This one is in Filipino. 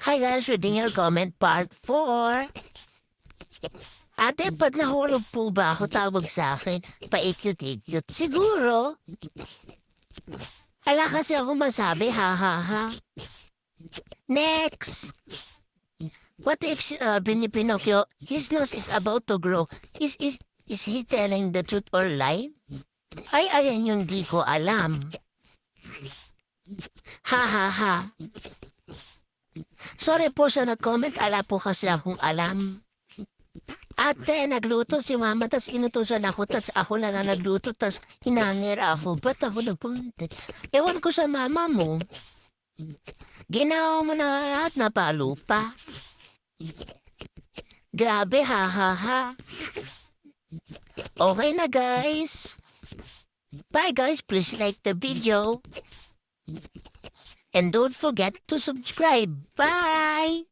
Hi guys, reading your comment part 4. Ate, pag nahulog po ba ako tawag sa akin, paikot-ikot? Siguro. Hala kasi ako masabi, ha ha ha. Next! What if sabi ni Pinocchio, his nose is about to grow? Is he telling the truth or lie? Ay, ayan yung di ko alam. Ha ha ha. Sorry po sa nag-comment, ala po kasi akong alam. Ate, nagluto si mama, tas inutusan ako, tas ako na nagluto, tas hinangir ako. Ba't ako nagpunta? Ewan ko sa mama mo. Ginawa mo na lahat na palupa. Grabe, ha ha ha. Okay na guys. Bye guys, please like the video. And don't forget to subscribe. Bye!